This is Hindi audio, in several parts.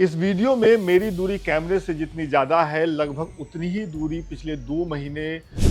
इस वीडियो में मेरी दूरी कैमरे से जितनी ज़्यादा है, लगभग उतनी ही दूरी पिछले 2 महीने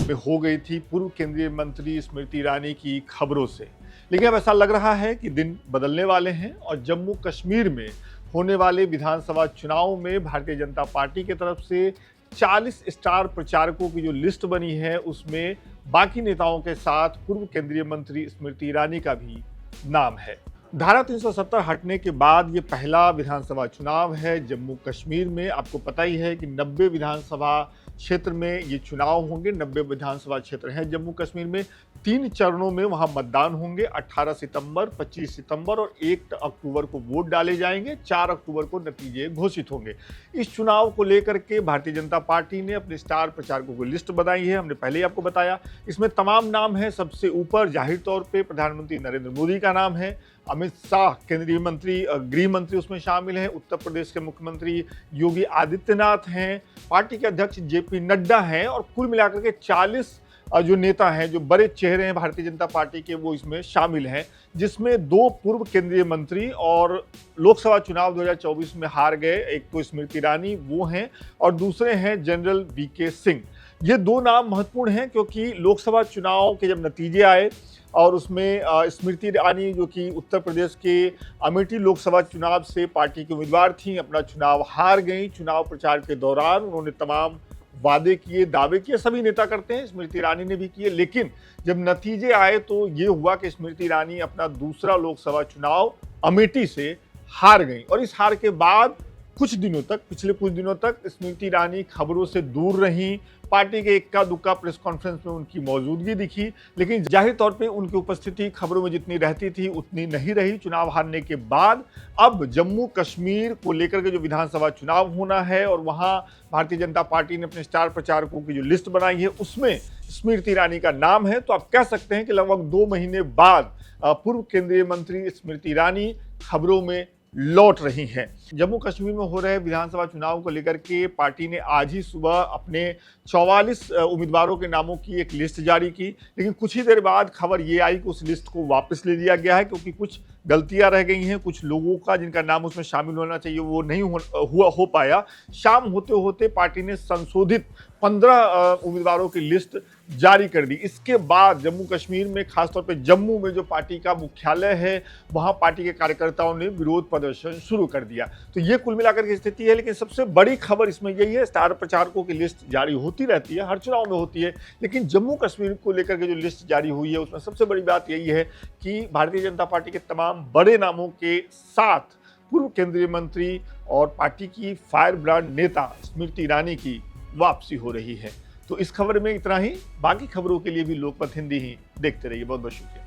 में हो गई थी पूर्व केंद्रीय मंत्री स्मृति ईरानी की खबरों से। लेकिन अब ऐसा लग रहा है कि दिन बदलने वाले हैं और जम्मू कश्मीर में होने वाले विधानसभा चुनाव में भारतीय जनता पार्टी की तरफ से 40 स्टार प्रचारकों की जो लिस्ट बनी है, उसमें बाकी नेताओं के साथ पूर्व केंद्रीय मंत्री स्मृति ईरानी का भी नाम है। धारा 370 हटने के बाद ये पहला विधानसभा चुनाव है जम्मू कश्मीर में। आपको पता ही है कि 90 विधानसभा क्षेत्र में ये चुनाव होंगे। 90 विधानसभा क्षेत्र हैं जम्मू कश्मीर में। 3 चरणों में वहां मतदान होंगे। 18 सितंबर, 25 सितंबर और 1 अक्टूबर को वोट डाले जाएंगे। 4 अक्टूबर को नतीजे घोषित होंगे। इस चुनाव को लेकर के भारतीय जनता पार्टी ने अपने स्टार प्रचारकों की लिस्ट बनाई है। हमने पहले ही आपको बताया, इसमें तमाम नाम है। सबसे ऊपर जाहिर तौर पर प्रधानमंत्री नरेंद्र मोदी का नाम है। अमित शाह केंद्रीय मंत्री, गृह मंत्री उसमें शामिल हैं। उत्तर प्रदेश के मुख्यमंत्री योगी आदित्यनाथ हैं। पार्टी के अध्यक्ष जेपी नड्डा हैं और कुल मिलाकर के 40 जो नेता हैं, जो बड़े चेहरे हैं भारतीय जनता पार्टी के, वो इसमें शामिल हैं, जिसमें 2 पूर्व केंद्रीय मंत्री और लोकसभा चुनाव 2024 में हार गए, एक तो स्मृति ईरानी वो हैं और दूसरे हैं जनरल वीके सिंह। ये 2 नाम महत्वपूर्ण हैं क्योंकि लोकसभा चुनाव के जब नतीजे आए और उसमें स्मृति ईरानी जो कि उत्तर प्रदेश के अमेठी लोकसभा चुनाव से पार्टी की उम्मीदवार थी, अपना चुनाव हार गई। चुनाव प्रचार के दौरान उन्होंने तमाम वादे किए, दावे किए, सभी नेता करते हैं, स्मृति ईरानी ने भी किए। लेकिन जब नतीजे आए तो ये हुआ कि स्मृति ईरानी अपना दूसरा लोकसभा चुनाव अमेठी से हार गई और इस हार के बाद पिछले कुछ दिनों तक स्मृति ईरानी खबरों से दूर रहीं। पार्टी के इक्का दुक्का प्रेस कॉन्फ्रेंस में उनकी मौजूदगी दिखी, लेकिन जाहिर तौर पे उनकी उपस्थिति खबरों में जितनी रहती थी उतनी नहीं रही। चुनाव हारने के बाद अब जम्मू कश्मीर को लेकर के जो विधानसभा चुनाव होना है और वहां भारतीय जनता पार्टी ने अपने स्टार प्रचारकों की जो लिस्ट बनाई है, उसमें स्मृति ईरानी का नाम है। तो आप कह सकते हैं कि लगभग 2 महीने बाद पूर्व केंद्रीय मंत्री स्मृति ईरानी खबरों में लौट रही हैं। जम्मू कश्मीर में हो रहे विधानसभा चुनाव को लेकर के पार्टी ने आज ही सुबह अपने 44 उम्मीदवारों के नामों की एक लिस्ट जारी की, लेकिन कुछ ही देर बाद खबर ये आई कि उस लिस्ट को वापस ले लिया गया है क्योंकि कुछ गलतियां रह गई हैं। कुछ लोगों का जिनका नाम उसमें शामिल होना चाहिए वो नहीं हो पाया। शाम होते होते पार्टी ने संशोधित 15 उम्मीदवारों की लिस्ट जारी कर दी। इसके बाद जम्मू कश्मीर में, खासतौर पे जम्मू में जो पार्टी का मुख्यालय है, वहां पार्टी के कार्यकर्ताओं ने विरोध प्रदर्शन शुरू कर दिया। तो ये कुल मिलाकर की स्थिति है। लेकिन सबसे बड़ी खबर इसमें यही है, स्टार प्रचारकों की लिस्ट जारी होती रहती है, हर चुनाव में होती है, लेकिन जम्मू कश्मीर को लेकर के जो लिस्ट जारी हुई है उसमें सबसे बड़ी बात यही है कि भारतीय जनता पार्टी के तमाम बड़े नामों के साथ पूर्व केंद्रीय मंत्री और पार्टी की फायर ब्रांड नेता स्मृति ईरानी की वापसी हो रही है। तो इस खबर में इतना ही। बाकी खबरों के लिए भी लोकमत हिंदी ही देखते रहिए। बहुत बहुत शुक्रिया।